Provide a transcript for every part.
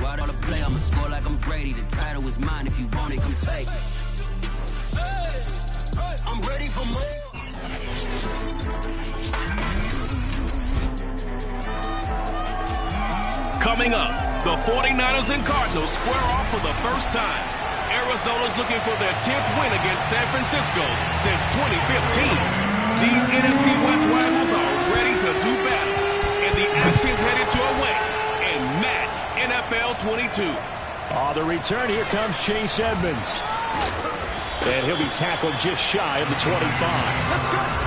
Why don't I play? I'ma score like I'm Brady. The title is mine. If you want it, come take it. I'm ready for more. Coming up, the 49ers and Cardinals square off for the first time. Arizona's looking for their 10th win against San Francisco since 2015. These NFC West rivals are ready to do battle, and the action's headed your way in Madden NFL 22. The return, here comes Chase Edmonds. And he'll be tackled just shy of the 25. Let's go.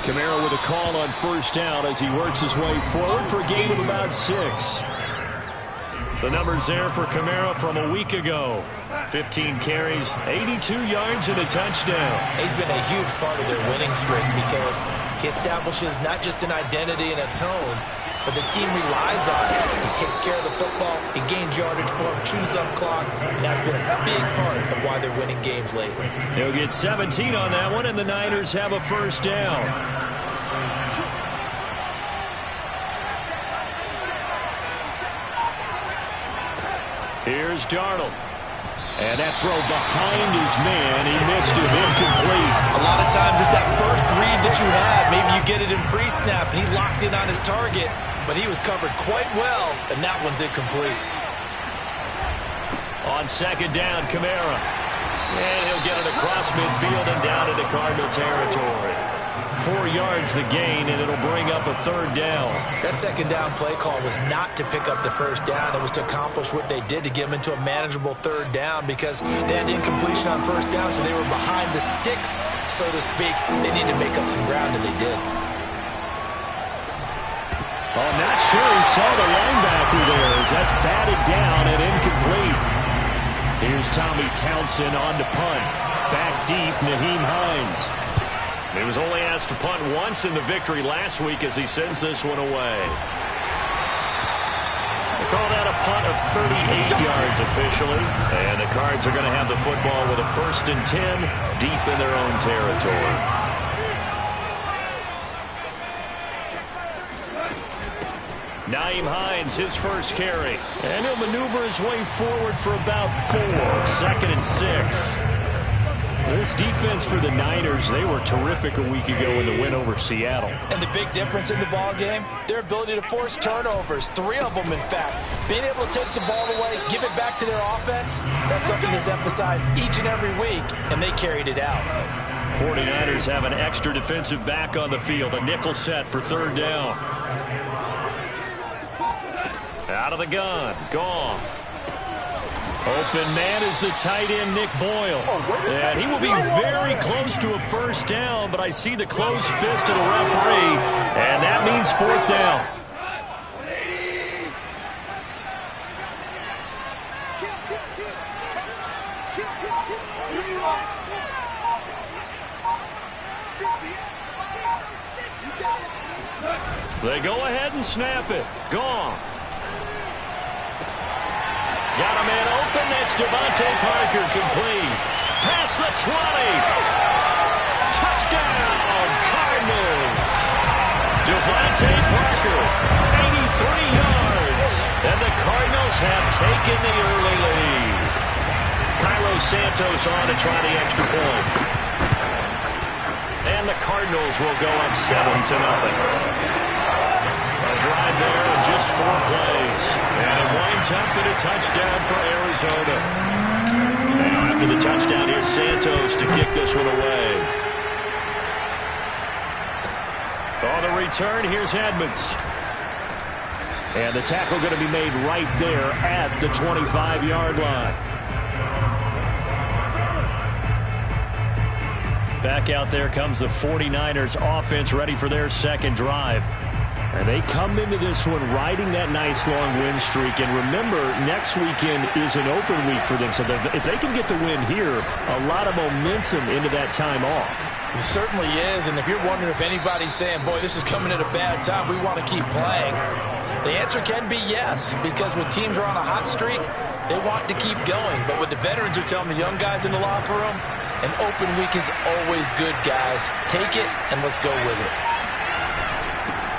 Kamara with a call on first down as he works his way forward for a gain of about 6. The numbers there for Kamara from a week ago. 15 carries, 82 yards, and a touchdown. He's been a huge part of their winning streak because he establishes not just an identity and a tone, but the team relies on it. He takes care of the football, he gains yardage for him, chews up clock, and that's been a big part of why they're winning games lately. He'll get 17 on that one, and the Niners have a first down. Here's Darnold. And that throw behind his man. He missed it. Incomplete. A lot of times it's that first read that you have. Maybe you get it in pre-snap, and he locked in on his target, but he was covered quite well, and that one's incomplete. On second down, Kamara. And he'll get it across midfield and down into Cardinal territory. 4 yards the gain, and it'll bring up a third down. That second down play call was not to pick up the first down. It was to accomplish what they did to get them into a manageable third down because they had incompletion on first down, so they were behind the sticks, so to speak. They needed to make up some ground, and they did. Oh, not sure he saw the linebacker there as that's batted down and incomplete. Here's Tommy Townsend on to punt. Back deep, Nyheim Hines. He was only asked to punt once in the victory last week as he sends this one away. They call that a punt of 38 yards officially. And the Cards are going to have the football with a 1st and 10 deep in their own territory. Nyheim Hines, his first carry. And he'll maneuver his way forward for about 4. 2nd and 6. This defense for the Niners, they were terrific a week ago in the win over Seattle. And the big difference in the ball game, their ability to force turnovers, 3 of them in fact. Being able to take the ball away, give it back to their offense, that's something that's emphasized each and every week, and they carried it out. 49ers have an extra defensive back on the field, a nickel set for third down. Out of the gun, Goff. Open man is the tight end, Nick Boyle. And he will be very close to a first down, but I see the closed fist of the referee, and that means 4th down. They go ahead and snap it. Goff. Got a man open. That's Devontae Parker complete. Past the 20. Touchdown, Cardinals. Devontae Parker, 83 yards. And the Cardinals have taken the early lead. Cairo Santos on to try the extra point. And the Cardinals will go up 7-0. Drive there in just 4 plays. And it winds up in a touchdown for Arizona. Now after the touchdown, here's Santos to kick this one away. On the return, here's Edmonds. And the tackle going to be made right there at the 25-yard line. Back out there comes the 49ers offense ready for their second drive. And they come into this one riding that nice long win streak. And remember, next weekend is an open week for them. So if they can get the win here, a lot of momentum into that time off. It certainly is. And if you're wondering if anybody's saying, boy, this is coming at a bad time, we want to keep playing. The answer can be yes, because when teams are on a hot streak, they want to keep going. But what the veterans are telling the young guys in the locker room, an open week is always good, guys. Take it, and let's go with it.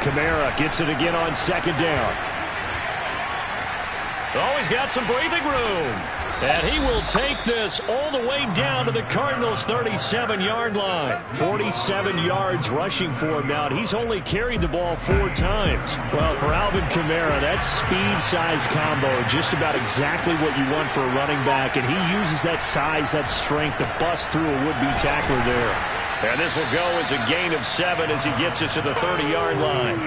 Kamara gets it again on second down. Oh, he's got some breathing room. And he will take this all the way down to the Cardinals' 37-yard line. 47 yards rushing for him now. He's only carried the ball 4 times. Well, for Alvin Kamara, that speed-size combo, just about exactly what you want for a running back. And he uses that size, that strength to bust through a would-be tackler there. And this will go as a gain of 7 as he gets it to the 30-yard line.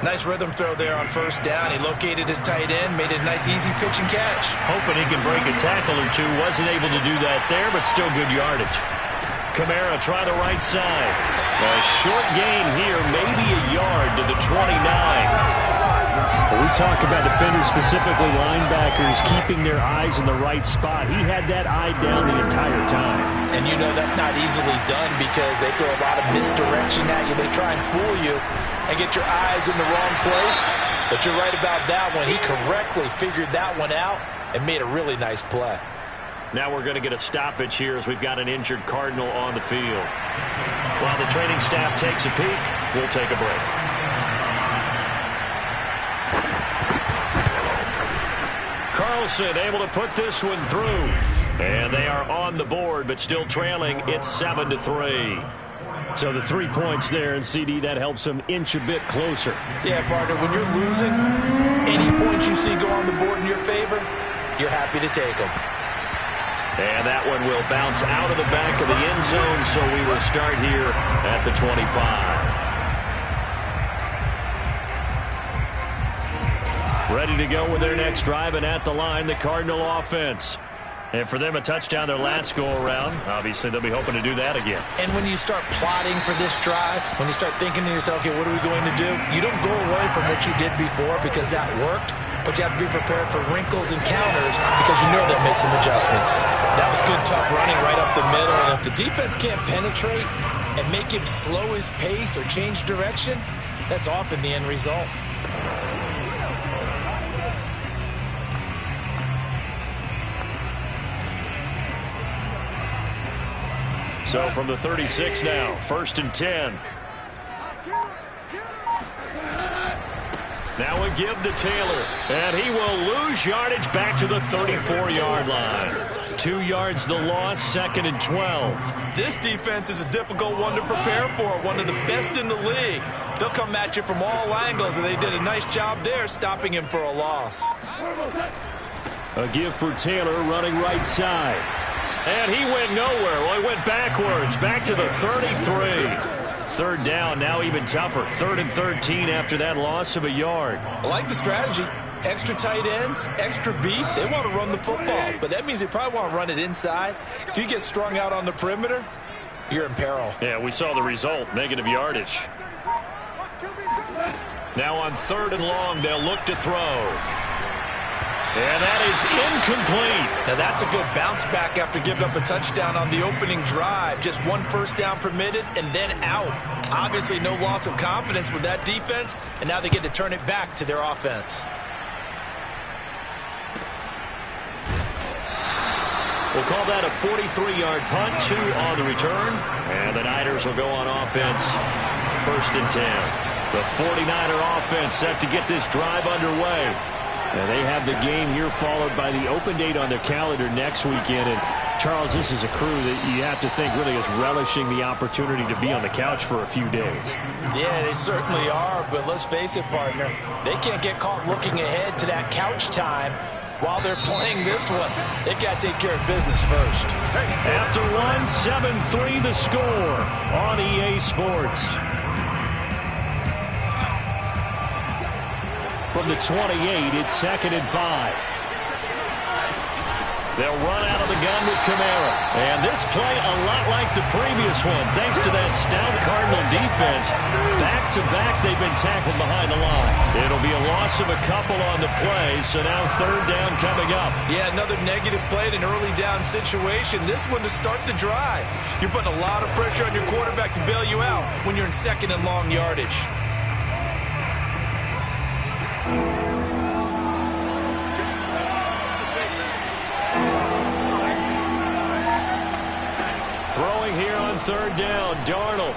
Nice rhythm throw there on first down. He located his tight end, made a nice easy pitch and catch. Hoping he can break a tackle or two. Wasn't able to do that there, but still good yardage. Kamara try the right side. A short gain here, maybe a yard to the 29. We talk about defenders, specifically linebackers, keeping their eyes in the right spot. He had that eye down the entire time. And you know that's not easily done because they throw a lot of misdirection at you. They try and fool you and get your eyes in the wrong place. But you're right about that one. He correctly figured that one out and made a really nice play. Now we're going to get a stoppage here as we've got an injured Cardinal on the field. While the training staff takes a peek, we'll take a break. Carlson able to put this one through. And they are on the board, but still trailing. It's 7-3. So the 3 points there, and CD, that helps them inch a bit closer. Yeah, partner, when you're losing, any points you see go on the board in your favor, you're happy to take them. And that one will bounce out of the back of the end zone, so we will start here at the 25. Ready to go with their next drive, and at the line, the Cardinal offense. And for them, a touchdown their last go-around. Obviously, they'll be hoping to do that again. And when you start plotting for this drive, when you start thinking to yourself, okay, what are we going to do? You don't go away from what you did before because that worked, but you have to be prepared for wrinkles and counters because you know that makes some adjustments. That was good, tough running right up the middle. And if the defense can't penetrate and make him slow his pace or change direction, that's often the end result. So from the 36 now, 1st and 10. Now a give to Taylor, and he will lose yardage back to the 34-yard line. 2 yards the loss, 2nd and 12. This defense is a difficult one to prepare for, one of the best in the league. They'll come at you from all angles, and they did a nice job there stopping him for a loss. A give for Taylor running right side. And he went nowhere. Well, he went backwards, back to the 33. 3rd down, now even tougher. 3rd and 13 after that loss of a yard. I like the strategy. Extra tight ends, extra beef. They want to run the football, but that means they probably want to run it inside. If you get strung out on the perimeter, you're in peril. Yeah, we saw the result, negative yardage. Now on 3rd and long, they'll look to throw. And that is incomplete. Now that's a good bounce back after giving up a touchdown on the opening drive. Just 1 first down permitted and then out. Obviously no loss of confidence with that defense, and now they get to turn it back to their offense. We'll call that a 43-yard punt, 2 on the return. And the Niners will go on offense, 1st and 10. The 49er offense set to get this drive underway. And they have the game here followed by the open date on their calendar next weekend. And, Charles, this is a crew that you have to think really is relishing the opportunity to be on the couch for a few days. Yeah, they certainly are. But let's face it, partner, they can't get caught looking ahead to that couch time while they're playing this one. They've got to take care of business first. After 1, 7-3 the score on EA Sports. From the 28, it's 2nd and 5. They'll run out of the gun with Kamara. And this play a lot like the previous one, thanks to that stout Cardinal defense. Back-to-back, they've been tackled behind the line. It'll be a loss of a couple on the play, so now 3rd down coming up. Yeah, another negative play in an early down situation. This one to start the drive. You're putting a lot of pressure on your quarterback to bail you out when you're in 2nd and long yardage. third down. Darnold.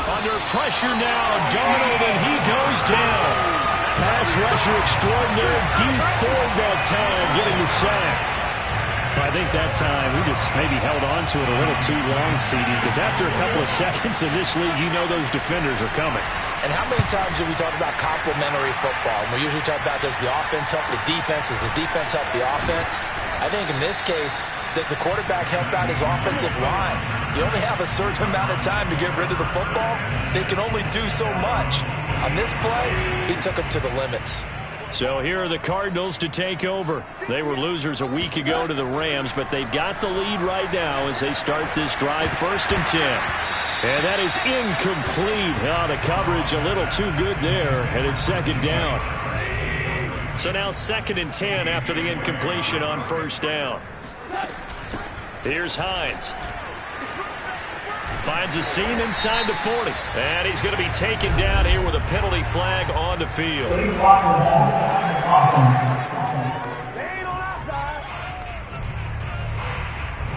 Under pressure now. Darnold, and he goes down. Pass rusher extraordinaire. D-Ford that time, getting the sack. I think that time he just maybe held on to it a little too long, CD, because after a couple of seconds in this league, you know those defenders are coming. And how many times do we talk about complementary football? We usually talk about, does the offense help the defense? Does the defense help the offense? I think in this case, does the quarterback help out his offensive line? You only have a certain amount of time to get rid of the football. They can only do so much. On this play, he took them to the limits. So here are the Cardinals to take over. They were losers a week ago to the Rams, but they've got the lead right now as they start this drive, 1st and 10. And that is incomplete. Oh, the coverage a little too good there, and it's 2nd down. So now 2nd and 10 after the incompletion on 1st down. Here's Hines. Finds a seam inside the 40. And he's going to be taken down here with a penalty flag on the field.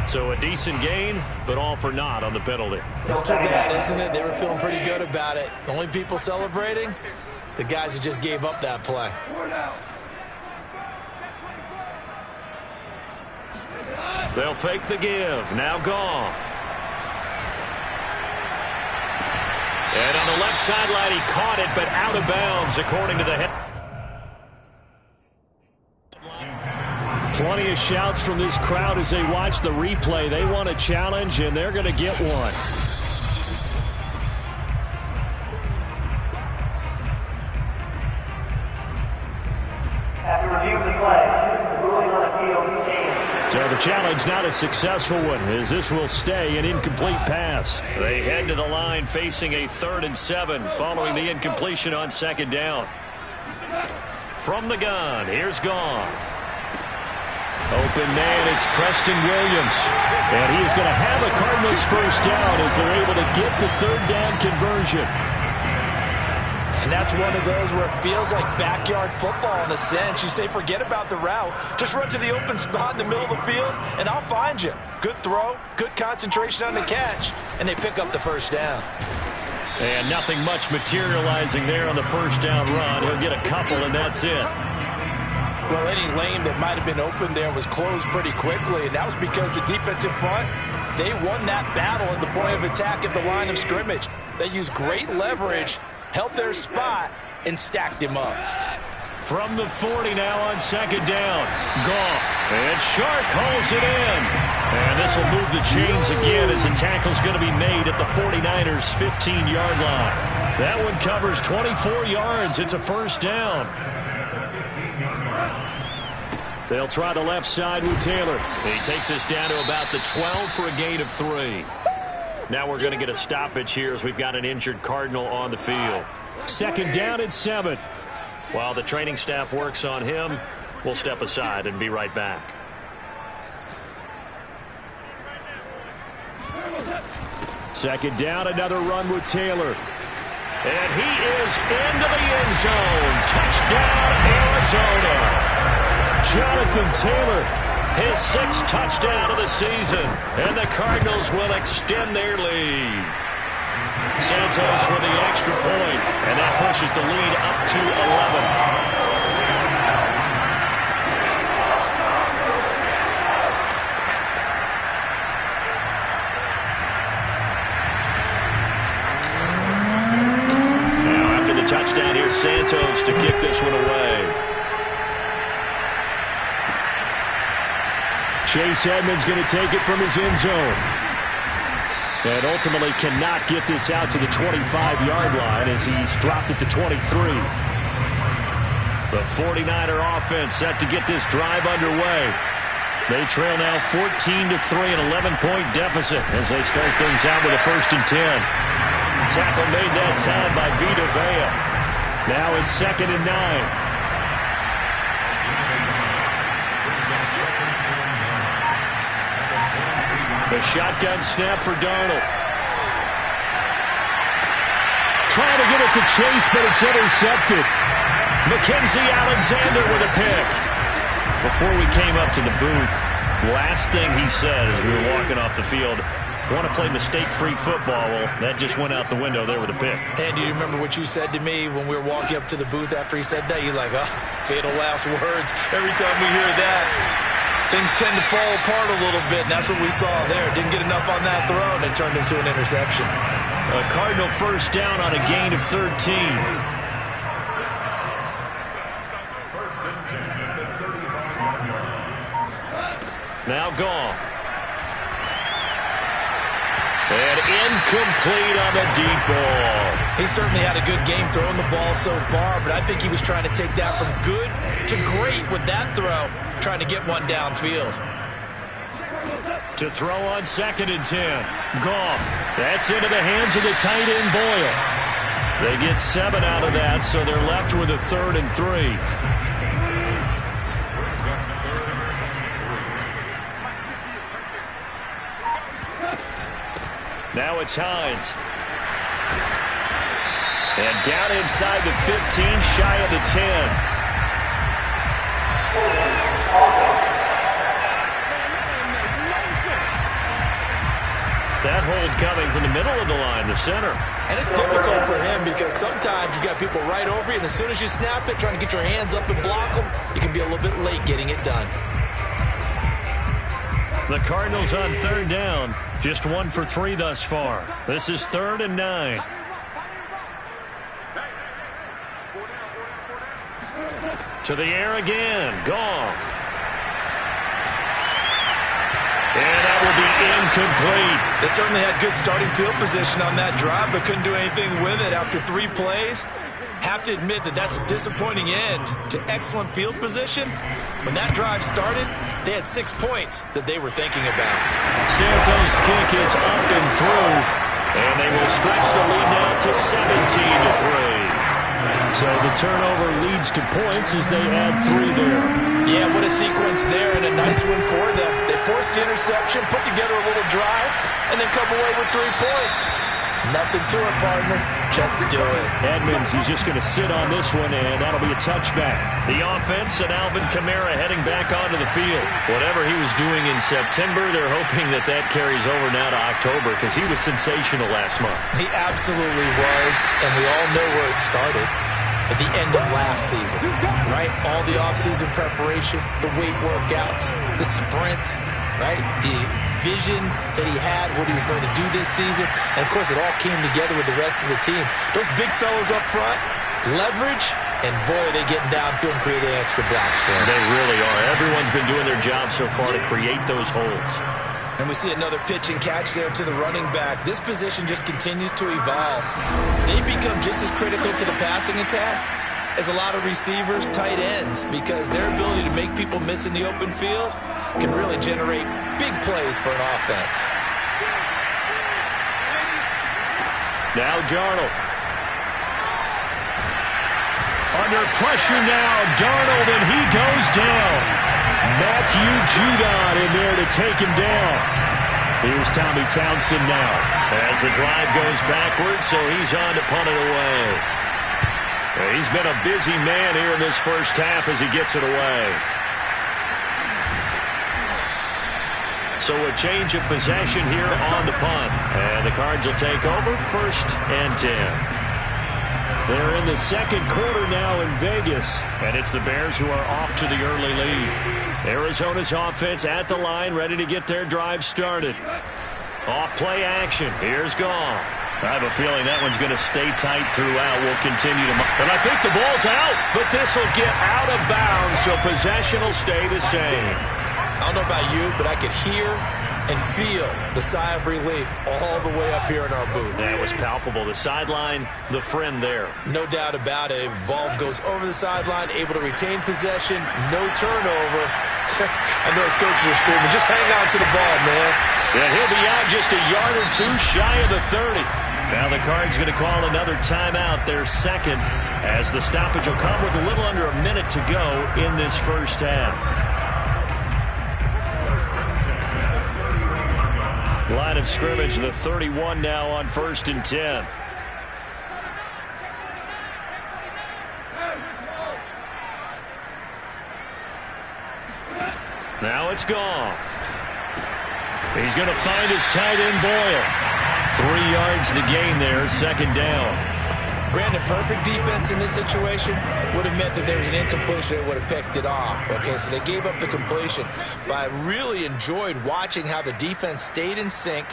So a decent gain, but all for naught on the penalty. It's too bad, isn't it? They were feeling pretty good about it. The only people celebrating, the guys who just gave up that play. They'll fake the give. Now Goff. And on the left sideline, he caught it, but out of bounds, according to the head. Plenty of shouts from this crowd as they watch the replay. They want a challenge, and they're going to get one. After review of the play, the ruling on appeal stands. So the challenge not a successful one, as this will stay an incomplete pass. They head to the line facing a 3rd and 7 following the incompletion on 2nd down. From the gun, here's Goff. Open man, it's Preston Williams. And he is going to have a Cardinals 1st down as they're able to get the 3rd down conversion. And that's one of those where it feels like backyard football in a sense. You say, forget about the route. Just run to the open spot in the middle of the field, and I'll find you. Good throw, good concentration on the catch, and they pick up the 1st down. And nothing much materializing there on the 1st down run. He'll get a couple, and that's it. Well, any lane that might have been open there was closed pretty quickly, and that was because the defensive front, they won that battle at the point of attack at the line of scrimmage. They used great leverage, held their spot, and stacked him up. From the 40 now on 2nd down. Goff. And Shark hauls it in. And this will move the chains again as the tackle's going to be made at the 49ers' 15-yard line. That one covers 24 yards. It's a 1st down. They'll try the left side with Taylor. He takes us down to about the 12 for a gain of 3. Now we're going to get a stoppage here as we've got an injured Cardinal on the field. 2nd down at 7. While the training staff works on him, we'll step aside and be right back. Second down, another run with Taylor. And he is into the end zone. Touchdown, Arizona. Jonathan Taylor, his 6th touchdown of the season. And the Cardinals will extend their lead. Santos with the extra point, and that pushes the lead up to 11. Now after the touchdown, here's Santos to kick this one away. Chase Edmonds going to take it from his end zone. And ultimately cannot get this out to the 25-yard line as he's dropped it to 23. The 49er offense set to get this drive underway. They trail now 14-3, an 11-point deficit as they start things out with a 1st and 10. Tackle made that time by Vita Vea. Now it's 2nd and 9. The shotgun snap for Darnold. Trying to get it to Chase, but it's intercepted. Mackenzie Alexander with a pick. Before we came up to the booth, last thing he said as we were walking off the field, want to play mistake-free football. Well, that just went out the window there with a pick. And do you remember what you said to me when we were walking up to the booth after he said that? You're like, oh, fatal last words. Every time we hear that, things tend to fall apart a little bit, and that's what we saw there. Didn't get enough on that throw, and it turned into an interception. A Cardinal first down on a gain of 13. Now Goff. And incomplete on the deep ball. He certainly had a good game throwing the ball so far, but I think he was trying to take that from good to great with that throw, trying to get one downfield. To throw on 2nd and 10. Goff. That's into the hands of the tight end Boyle. They get 7 out of that, so they're left with a 3rd and 3. Now it's Hines. And down inside the 15, shy of the 10. That hold coming from the middle of the line, the center. And it's difficult for him because sometimes you got people right over you, and as soon as you snap it, trying to get your hands up and block them, you can be a little bit late getting it done. The Cardinals on 3rd down. Just 1 for 3 thus far. This is 3rd and 9. To the air again. Goff. And that will be incomplete. They certainly had good starting field position on that drive, but couldn't do anything with it after 3 plays. Have to admit that that's a disappointing end to excellent field position. When that drive started, they had 6 points that they were thinking about. Santos' kick is up and through, and they will stretch the lead now to 17-3. So the turnover leads to points as they add 3 there. Yeah, what a sequence there, and a nice one for them. They forced the interception, put together a little drive, and then come away with 3 points. Nothing to it, partner. Just do it. Edmonds, he's just going to sit on this one, and that'll be a touchback. The offense and Alvin Kamara heading back onto the field. Whatever he was doing in September, they're hoping that that carries over now to October because he was sensational last month. He absolutely was, and we all know where it started. At the end of last season, right? All the offseason preparation, the weight workouts, the sprints, right? The vision that he had, what he was going to do this season. And, of course, it all came together with the rest of the team. Those big fellas up front, leverage, and, boy, they getting downfield and creating extra blocks for him. They really are. Everyone's been doing their job so far to create those holes. And we see another pitch and catch there to the running back. This position just continues to evolve. They become just as critical to the passing attack as a lot of receivers, tight ends, because their ability to make people miss in the open field can really generate big plays for an offense. Now Darnold. Under pressure now, Darnold, and he goes down. Matthew Judon in there to take him down. Here's Tommy Townsend now as the drive goes backwards, so he's on to punt it away. He's been a busy man here in this first half as he gets it away. So a change of possession here on the punt. And the Cards will take over 1st and 10. They're in the second quarter now in Vegas, and it's the Bears who are off to the early lead. Arizona's offense at the line, ready to get their drive started. Off play action. Here's Goff. I have a feeling that one's going to stay tight throughout. We'll continue to... And I think the ball's out, but this will get out of bounds, so possession will stay the same. I don't know about you, but I could hear and feel the sigh of relief all the way up here in our booth. That was palpable. The sideline, the friend there. No doubt about it. Ball goes over the sideline, able to retain possession, no turnover. I know his coaches are screaming, just hang on to the ball, man. And he'll be out just a yard or 2 shy of the 30. Now the Cards going to call another timeout, their second, as the stoppage will come with a little under a minute to go in this first half. Line of scrimmage, the 31 now on 1st and 10. Now it's Goff. He's going to find his tight end Boyle. 3 yards the gain there, second down. Brandon, perfect defense in this situation would have meant that there was an incompletion that would have picked it off. Okay, so they gave up the completion. But I really enjoyed watching how the defense stayed in sync,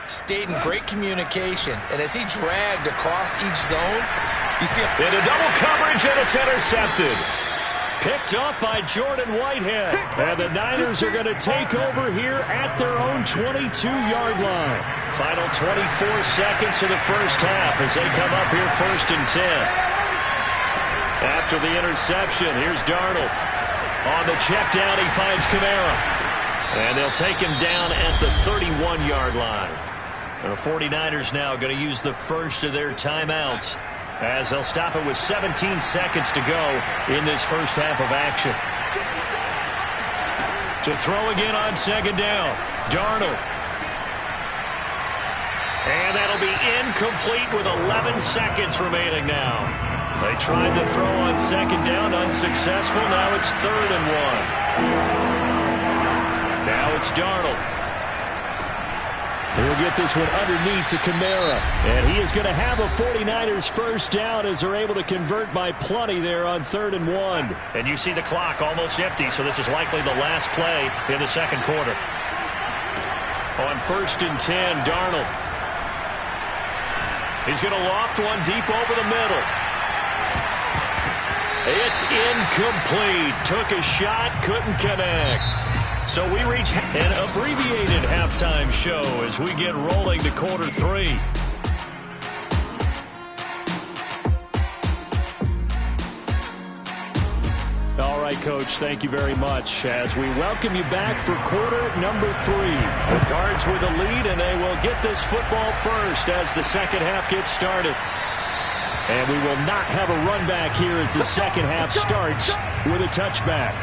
stayed in great communication. And as he dragged across each zone, you see him into double coverage, and it's intercepted. Picked up by Jordan Whitehead. And the Niners are going to take over here at their own 22-yard line. Final 24 seconds of the first half as they come up here 1st and 10. After the interception, here's Darnold. On the check down, he finds Kamara. And they'll take him down at the 31-yard line. And the 49ers now going to use the first of their timeouts, as they'll stop it with 17 seconds to go in this first half of action. To throw again on second down, Darnold. And that'll be incomplete with 11 seconds remaining now. They tried to throw on second down, unsuccessful. Now it's 3rd and 1. Now it's Darnold. He'll get this one underneath to Kamara. And he is going to have a 49ers first down as they're able to convert by plenty there on 3rd and 1. And you see the clock almost empty, so this is likely the last play in the second quarter. On 1st and 10, Darnold. He's going to loft one deep over the middle. It's incomplete. Took a shot, couldn't connect. So we reach an abbreviated halftime show as we get rolling to quarter 3. All right, Coach, thank you very much as we welcome you back for quarter number 3. The Cards with the lead, and they will get this football first as the second half gets started. And we will not have a run back here as the second half starts with a touchback.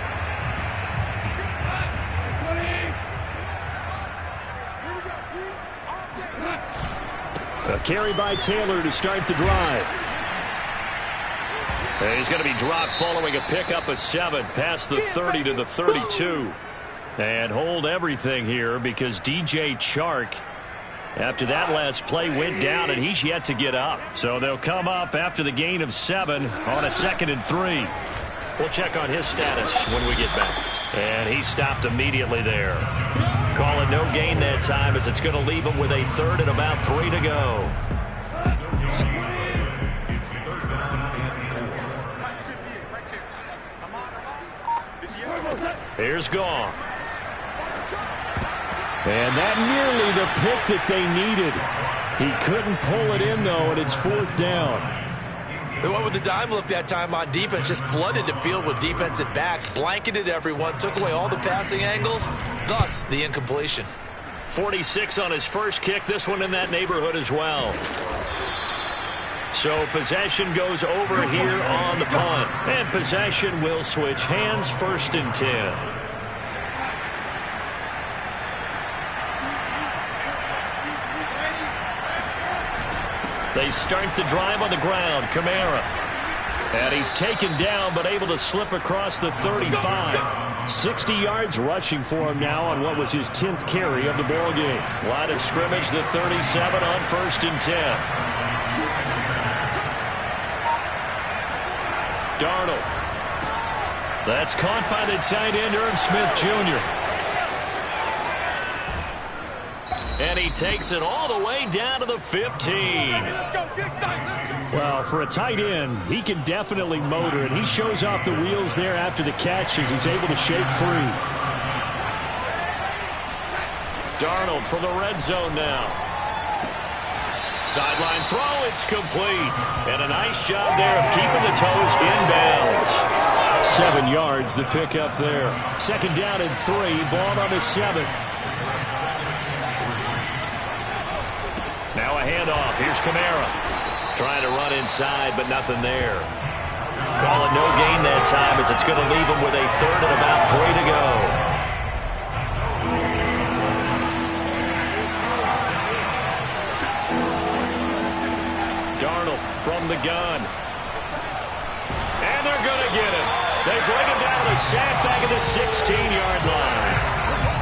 A carry by Taylor to start the drive. And he's going to be dropped following a pickup of 7 past the 30 to the 32. And hold everything here because DJ Chark, after that last play, went down, and he's yet to get up. So they'll come up after the gain of 7 on a 2nd and 3. We'll check on his status when we get back. And he stopped immediately there. Call it no gain that time as it's going to leave him with a 3rd and about 3 to go. Here's Gone. And that nearly the pick that they needed. He couldn't pull it in, though, and it's 4th down. They went with the dime look that time on defense, just flooded the field with defensive backs, blanketed everyone, took away all the passing angles, thus the incompletion. 46 on his first kick, this one in that neighborhood as well. So possession goes over here on the punt, and possession will switch hands, 1st and 10. They start the drive on the ground. Kamara. And he's taken down but able to slip across the 35. 60 yards rushing for him now on what was his 10th carry of the ball game. Line of scrimmage, the 37 on 1st and 10. Darnold. That's caught by the tight end, Irv Smith Jr. And he takes it all the way down to the 15. Well, for a tight end, he can definitely motor, and he shows off the wheels there after the catch as he's able to shake free. Darnold from the red zone now. Sideline throw, it's complete. And a nice job there of keeping the toes inbounds. 7 yards, the pickup there. 2nd down and 3, ball on the 7. Now a handoff. Here's Kamara. Trying to run inside, but nothing there. Call it no gain that time as it's going to leave him with a 3rd and about 3 to go. Darnold from the gun. And they're going to get him. They bring him down to the sack back at the 16-yard line.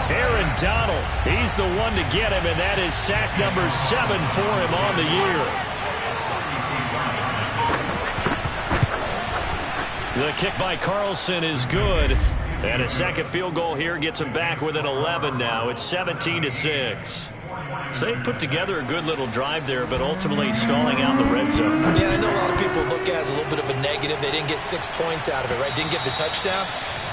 Aaron Donald, he's the one to get him, and that is sack number 7 for him on the year. The kick by Carlson is good. And a second field goal here gets him back within 11 now. It's 17-6. So they put together a good little drive there, but ultimately stalling out in the red zone. Yeah, I know a lot of people look at it as a little bit of a negative. They didn't get 6 points out of it, right? Didn't get the touchdown.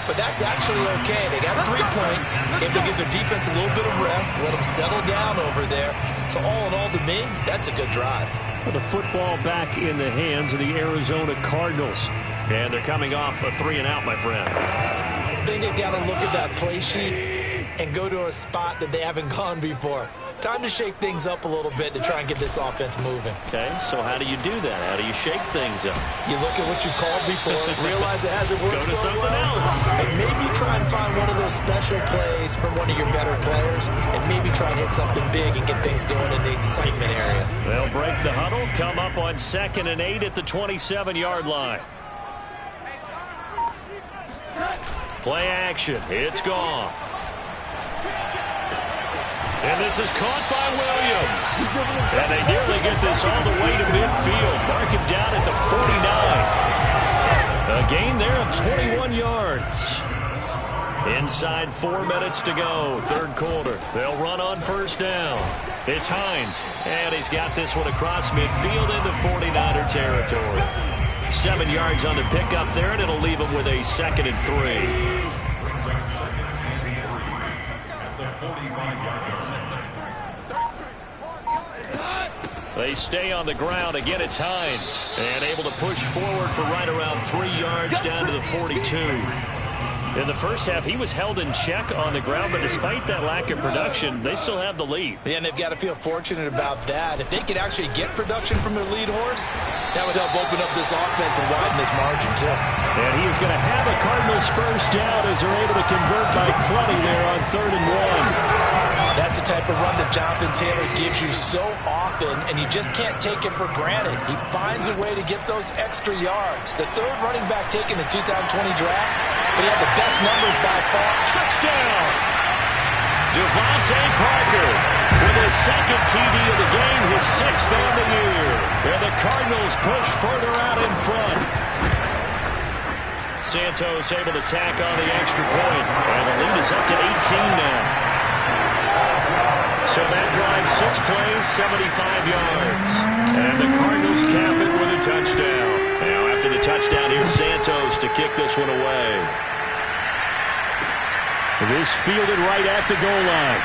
But that's actually okay. They got 3 points. Able to give their defense a little bit of rest, let them settle down over there. So all in all, to me, that's a good drive. Well, the football back in the hands of the Arizona Cardinals. And they're coming off a 3-and-out, my friend. I think they've got to look at that play sheet and go to a spot that they haven't gone before. Time to shake things up a little bit to try and get this offense moving. Okay, so how do you do that? How do you shake things up? You look at what you've called before, realize it hasn't worked Go to so something well, else. and maybe try and find one of those special plays from one of your better players, and maybe try and hit something big and get things going in the excitement area. They'll break the huddle, come up on 2nd and 8 at the 27-yard line. Play action. It's gone. And this is caught by Williams. And they nearly get this all the way to midfield. Mark him down at the 49. A gain there of 21 yards. Inside 4 minutes to go, 3rd quarter. They'll run on 1st down. It's Hines. And he's got this one across midfield into 49er territory. 7 yards on the pickup there, and it'll leave him with a 2nd and 3. They stay on the ground. Again, it's Hines. And able to push forward for right around 3 yards down to the 42. In the first half, he was held in check on the ground, but despite that lack of production, they still have the lead. Yeah, and they've got to feel fortunate about that. If they could actually get production from their lead horse, that would help open up this offense and widen this margin, too. And he is going to have a Cardinals 1st down as they're able to convert by plenty there on 3rd and 1. That's the type of run that Jonathan Taylor gives you so often, and you just can't take it for granted. He finds a way to get those extra yards. The 3rd running back taken in the 2020 draft, but he had the best numbers by far. Touchdown! Devontae Parker with his 2nd TD of the game, his 6th on the year. And the Cardinals push further out in front. Santos able to tack on the extra point. And the lead is up to 18 now. So that drive, 6 plays, 75 yards. And the Cardinals cap it with a touchdown. Now after the touchdown, here's Santos to kick this one away. This fielded right at the goal line.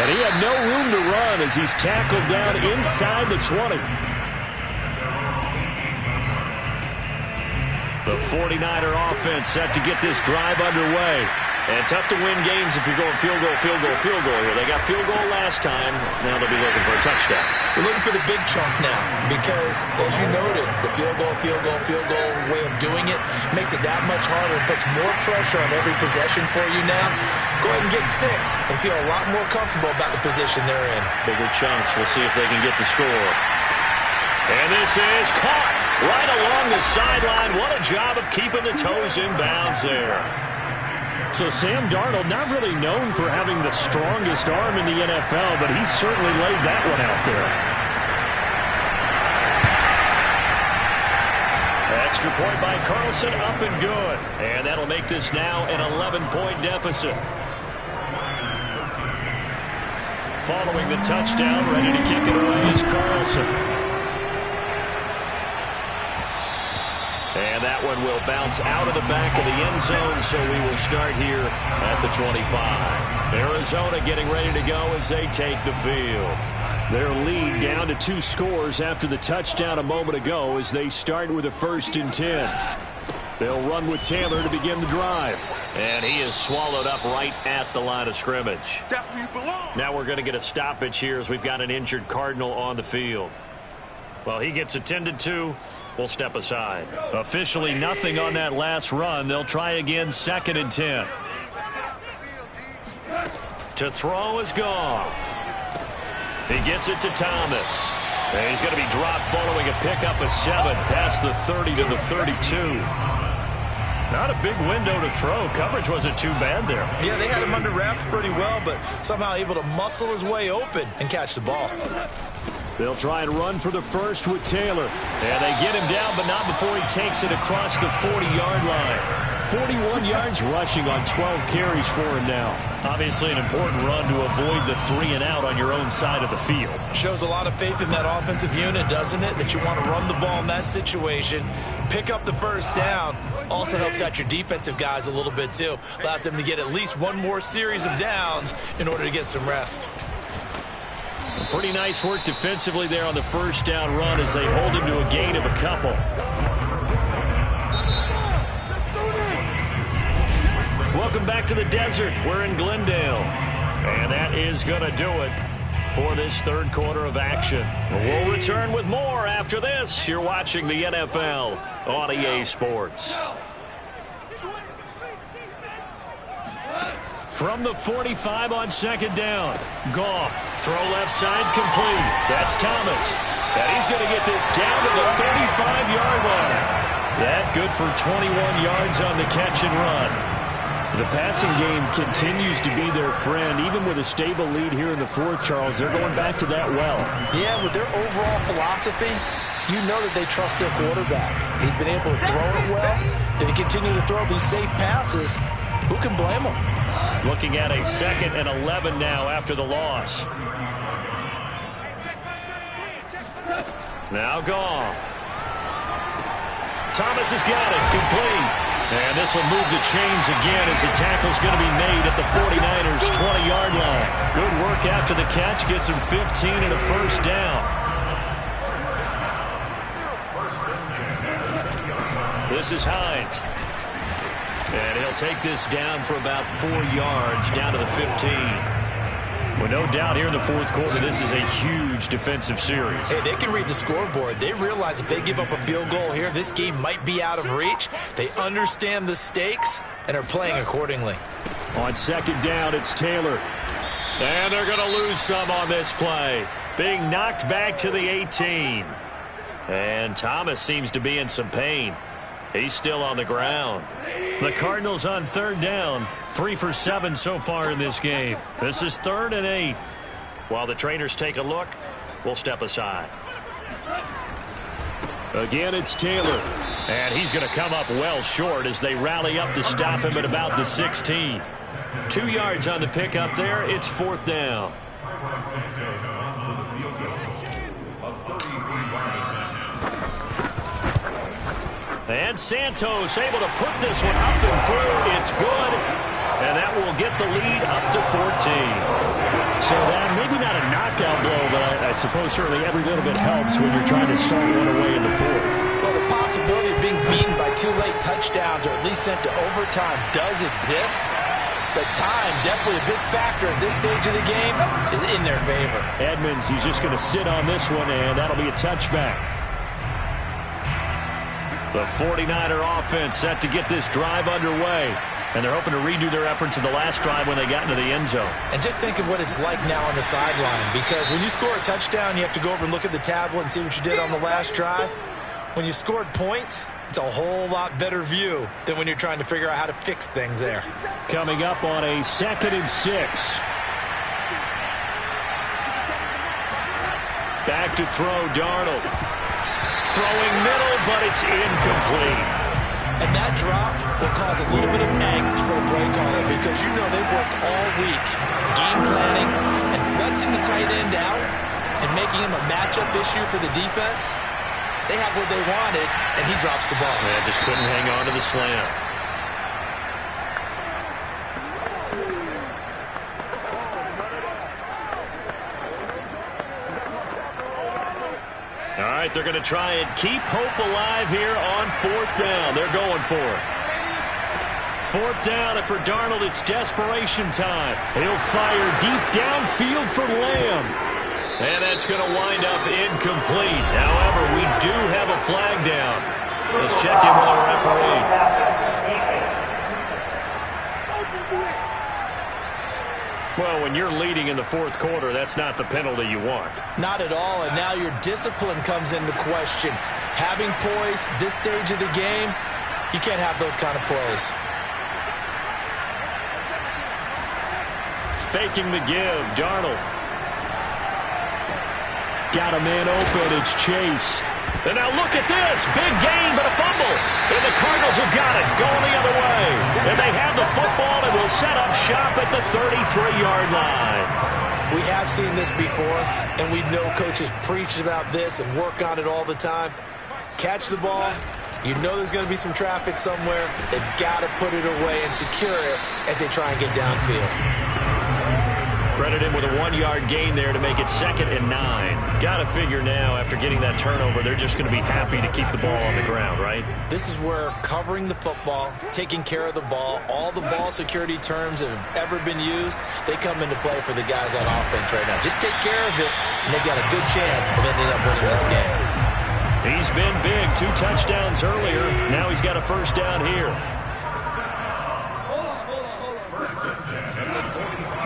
And he had no room to run as he's tackled down inside the 20. The 49er offense set to get this drive underway. And tough to win games if you're going field goal, field goal, field goal here. They got field goal last time. Now they'll be looking for a touchdown. They're looking for the big chunk now because, as you noted, the field goal way of doing it makes it that much harder and puts more pressure on every possession for you now. Go ahead and get 6 and feel a lot more comfortable about the position they're in. Bigger chunks. We'll see if they can get the score. And this is caught right along the sideline. What a job of keeping the toes in bounds there. So Sam Darnold, not really known for having the strongest arm in the NFL, but he certainly laid that one out there. Extra point by Carlson, up and good. And that'll make this now an 11-point deficit. Following the touchdown, ready to kick it away is Carlson. And that one will bounce out of the back of the end zone, so we will start here at the 25. Arizona getting ready to go as they take the field. Their lead down to 2 scores after the touchdown a moment ago as they start with a 1st and 10. They'll run with Taylor to begin the drive. And he is swallowed up right at the line of scrimmage. Now we're going to get a stoppage here as we've got an injured Cardinal on the field. Well, he gets attended to. We'll step aside. Officially nothing on that last run. They'll try again, 2nd and 10. To throw is Goff. He gets it to Thomas. And he's going to be dropped following a pickup of 7 past the 30 to the 32. Not a big window to throw. Coverage wasn't too bad there. Yeah, they had him under wraps pretty well, but somehow able to muscle his way open and catch the ball. They'll try and run for the first with Taylor. And they get him down, but not before he takes it across the 40-yard line. 41 yards rushing on 12 carries for him now. Obviously an important run to avoid the 3-and-out on your own side of the field. Shows a lot of faith in that offensive unit, doesn't it? That you want to run the ball in that situation, pick up the first down. Also helps out your defensive guys a little bit too. Allows them to get at least one more series of downs in order to get some rest. Pretty nice work defensively there on the first down run as they hold him to a gain of a couple. Welcome back to the desert. We're in Glendale. And that is going to do it for this third quarter of action. We'll return with more after this. You're watching the NFL on EA Sports. From the 45 on second down. Goff, throw left side complete. That's Thomas. And he's going to get this down to the 35-yard line. That good for 21 yards on the catch and run. The passing game continues to be their friend. Even with a stable lead here in the fourth, Charles, they're going back to that well. Yeah, with their overall philosophy, you know that they trust their quarterback. He's been able to throw it well. They continue to throw these safe passes. Who can blame them? Looking at a 2nd and 11 now after the loss. Now Goff. Thomas has got it. Complete. And this will move the chains again as the tackle's going to be made at the 49ers' 20-yard line. Good work after the catch. Gets him 15 and a first down. This is Hines. And he'll take this down for about 4 yards down to the 15. Well, no doubt here in the fourth quarter, this is a huge defensive series. Hey, they can read the scoreboard. They realize if they give up a field goal here, this game might be out of reach. They understand the stakes and are playing accordingly. On second down, it's Taylor. And they're going to lose some on this play. Being knocked back to the 18. And Thomas seems to be in some pain. He's still on the ground. The Cardinals on third down. 3 for 7 so far in this game. This is 3rd and 8. While the trainers take a look, we'll step aside. Again, it's Taylor. And he's going to come up well short as they rally up to stop him at about the 16. 2 yards on the pickup there. It's 4th down. And Santos able to put this one up and through. It's good. And that will get the lead up to 14. So that maybe not a knockout blow, but I suppose certainly every little bit helps when you're trying to start one away in the fourth. Well, the possibility of being beaten by 2 late touchdowns or at least sent to overtime does exist. But time, definitely a big factor at this stage of the game, is in their favor. Edmonds, he's just going to sit on this one, and that'll be a touchback. The 49er offense set to get this drive underway. And they're hoping to redo their efforts in the last drive when they got into the end zone. And just think of what it's like now on the sideline. Because when you score a touchdown, you have to go over and look at the tablet and see what you did on the last drive. When you scored points, it's a whole lot better view than when you're trying to figure out how to fix things there. Coming up on a 2nd and 6. Back to throw, Darnold. Throwing middle, but it's incomplete. And that drop will cause a little bit of angst for the play caller because you know they've worked all week game planning and flexing the tight end out and making him a matchup issue for the defense. They have what they wanted, and he drops the ball. Yeah, just couldn't hang on to the slam. All right, they're going to try and keep hope alive here on 4th down. They're going for it. 4th down, and for Darnold, it's desperation time. He'll fire deep downfield for Lamb. And that's going to wind up incomplete. However, we do have a flag down. Let's check in with our referee. Well, when you're leading in the fourth quarter, that's not the penalty you want. Not at all, and now your discipline comes into question. Having poise this stage of the game, You can't have those kind of plays. Faking the give, Darnold. Got a man open, it's Chase. And now look at this, big gain but a fumble. And the Cardinals have got it, going the other way. And they have the football and will set up shop at the 33-yard line. We have seen this before, and we know coaches preach about this and work on it all the time. Catch the ball. You know there's going to be some traffic somewhere. They've got to put it away and secure it as they try and get downfield. Credit him with a 1-yard gain there to make it 2nd and 9. Got to figure now, after getting that turnover, they're just going to be happy to keep the ball on the ground, right? This is where covering the football, taking care of the ball, all the ball security terms that have ever been used, they come into play for the guys on offense right now. Just take care of it, and they've got a good chance of ending up winning this game. He's been big, 2 touchdowns earlier. Now he's got a first down here.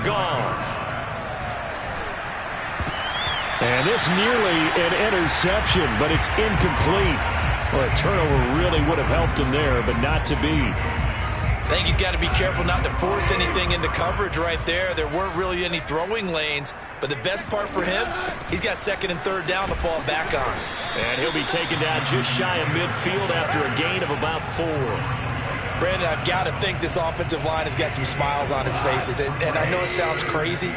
Gone. And this nearly an interception, but it's incomplete. Well, a turnover really would have helped him there, but not to be. I think he's got to be careful not to force anything into coverage right there. There weren't really any throwing lanes, but the best part for him, he's got 2nd and 3rd down to fall back on. And he'll be taken down just shy of midfield after a gain of about 4. Brandon, I've got to think this offensive line has got some smiles on its faces. And I know it sounds crazy,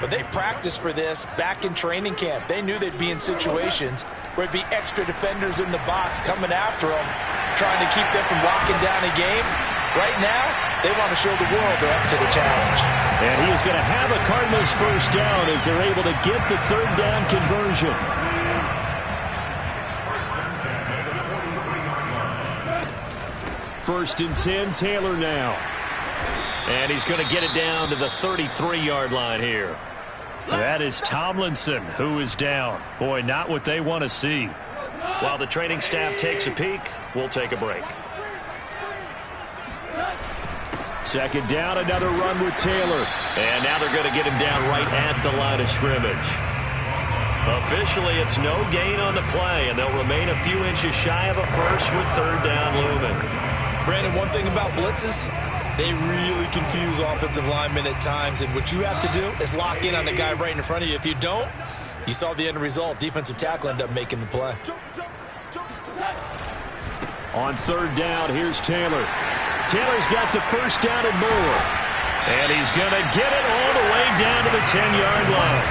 but they practiced for this back in training camp. They knew they'd be in situations where it'd be extra defenders in the box coming after them, trying to keep them from locking down a game. Right now, they want to show the world they're up to the challenge. And he is going to have a Cardinals first down as they're able to get the 3rd down conversion. First and 10, Taylor now. And he's going to get it down to the 33-yard line here. That is Tomlinson who is down. Boy, not what they want to see. While the training staff takes a peek, we'll take a break. 2nd down, another run with Taylor. And now they're going to get him down right at the line of scrimmage. Officially, it's no gain on the play, and they'll remain a few inches shy of a first with 3rd down looming. Brandon, one thing about blitzes, they really confuse offensive linemen at times, and what you have to do is lock in on the guy right in front of you. If you don't, you saw the end result. Defensive tackle ended up making the play. On 3rd down, here's Taylor. Taylor's got the first down and more. And he's going to get it all the way down to the 10-yard line.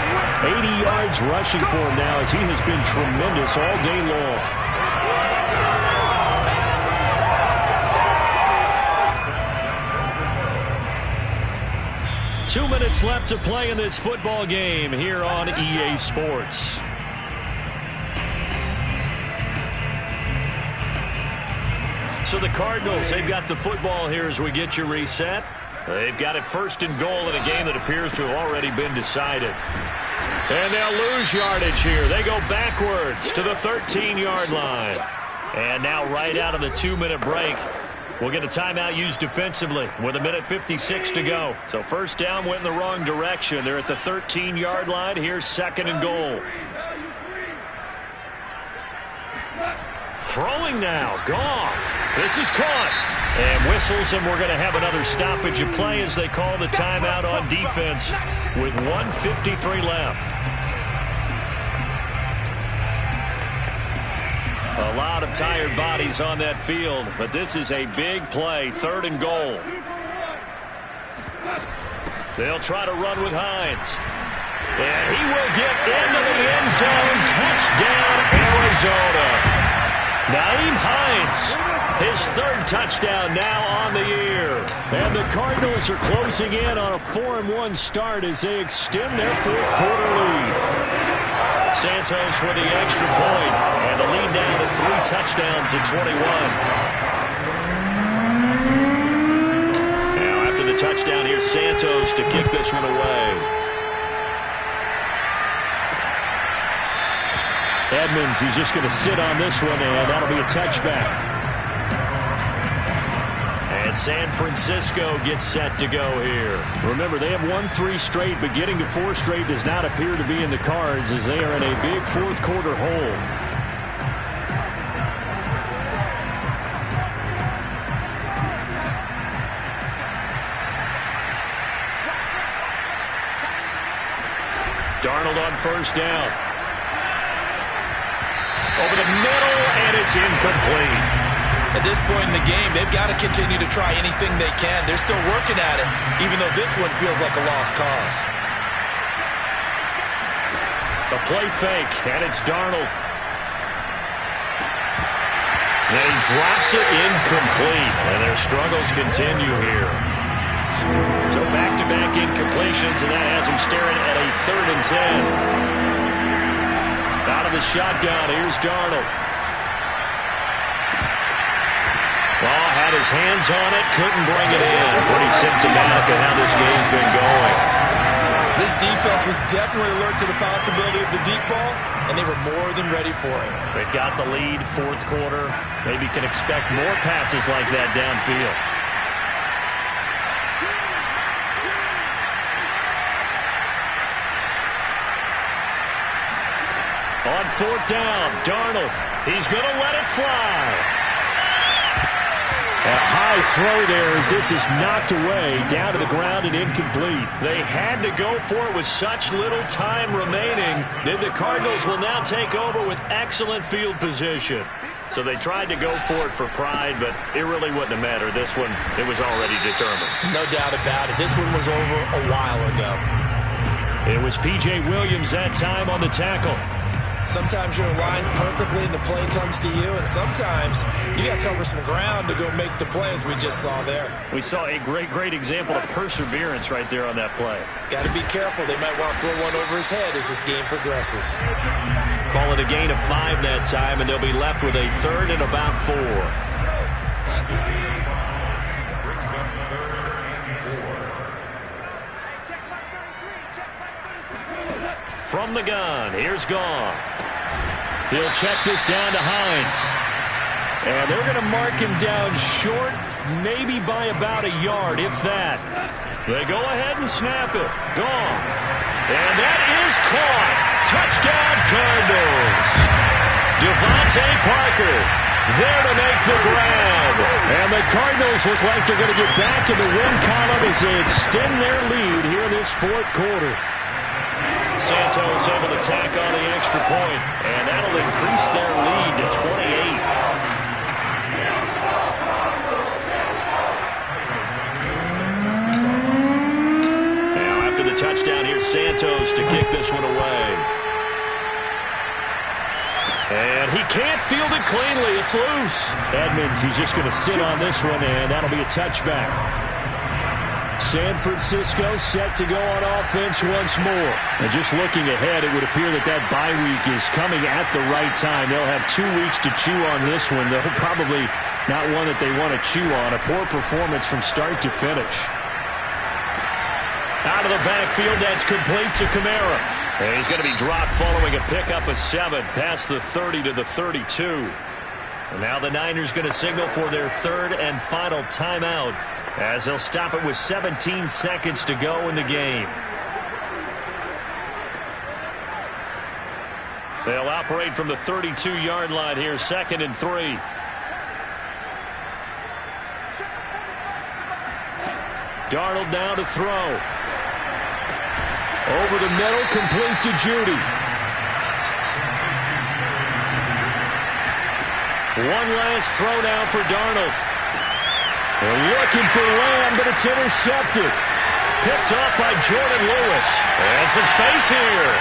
80 yards rushing for him now as he has been tremendous all day long. 2 minutes left to play in this football game here on EA Sports. So the Cardinals, they've got the football here as we get you reset. They've got it 1st and goal in a game that appears to have already been decided. And they'll lose yardage here. They go backwards to the 13-yard line. And now right out of the 2-minute break, we'll get a timeout used defensively with 1:56 to go. So first down went in the wrong direction. They're at the 13-yard line. Here's 2nd and goal. Throwing now. Goff. This is caught. And whistles, and we're going to have another stoppage of play as they call the timeout on defense with 1:53 left. A lot of tired bodies on that field, but this is a big play, 3rd and goal. They'll try to run with Hines. And he will get into the end zone. Touchdown, Arizona. Naeem Hines, his 3rd touchdown now on the year. And the Cardinals are closing in on a 4-1 start as they extend their 4th quarter lead. Santos with the extra point, and the lead down to 3 touchdowns at 21. Now after the touchdown, here's Santos to kick this one away. Edmonds, he's just going to sit on this one, and that'll be a touchback. And San Francisco gets set to go here. Remember, they have won 3 straight, but getting to 4 straight does not appear to be in the cards as they are in a big 4th quarter hole. Darnold on first down. Over the middle, and it's incomplete. At this point in the game, they've got to continue to try anything they can. They're still working at it, even though this one feels like a lost cause. The play fake, and it's Darnold. And he drops it incomplete, and their struggles continue here. So back-to-back incompletions, and that has him staring at a 3rd and 10. Out of the shotgun, here's Darnold. Law had his hands on it, couldn't bring it in. Pretty symptomatic of how this game's been going. This defense was definitely alert to the possibility of the deep ball, and they were more than ready for it. They've got the lead, 4th quarter. Maybe can expect more passes like that downfield. On 4th down, Darnold. He's going to let it fly. A high throw there as this is knocked away, down to the ground and incomplete. They had to go for it with such little time remaining. Then the Cardinals will now take over with excellent field position. So they tried to go for it for pride, but it really wouldn't have mattered. This one, it was already determined. No doubt about it. This one was over a while ago. It was P.J. Williams that time on the tackle. Sometimes you're aligned perfectly and the play comes to you, and sometimes you got to cover some ground to go make the play, as we just saw there. We saw a great example of perseverance right there on that play. Got to be careful. They might want to throw one over his head as this game progresses. Call it a gain of 5 that time, and they'll be left with a 3rd and about 4. From the gun, here's Goff. He'll check this down to Hines. And they're going to mark him down short, maybe by about a yard, if that. They go ahead and snap it. Goff. And that is caught. Touchdown, Cardinals. Devontae Parker there to make the grab. And the Cardinals look like they're going to get back in the win column as they extend their lead here in this 4th quarter. Santos able to tack on the extra point, and that'll increase their lead to 28. Now after the touchdown, here's Santos to kick this one away. And he can't field it cleanly. It's loose. Edmonds, he's just going to sit on this one, and that'll be a touchback. San Francisco set to go on offense once more. And just looking ahead, it would appear that that bye week is coming at the right time. They'll have 2 weeks to chew on this one, though probably not one that they want to chew on. A poor performance from start to finish. Out of the backfield, that's complete to Kamara. And he's going to be dropped following a pickup of 7 past the 30 to the 32. And now the Niners going to signal for their 3rd and final timeout, as they'll stop it with 17 seconds to go in the game. They'll operate from the 32-yard line here, 2nd and 3. Darnold now to throw. Over the middle, complete to Judy. One last throw now for Darnold. They're looking for Lamb, but it's intercepted. Picked off by Jordan Lewis. And some space here.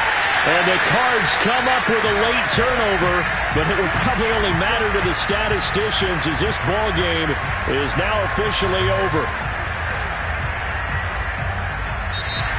And the Cards come up with a late turnover, but it will probably only matter to the statisticians as this ball game is now officially over.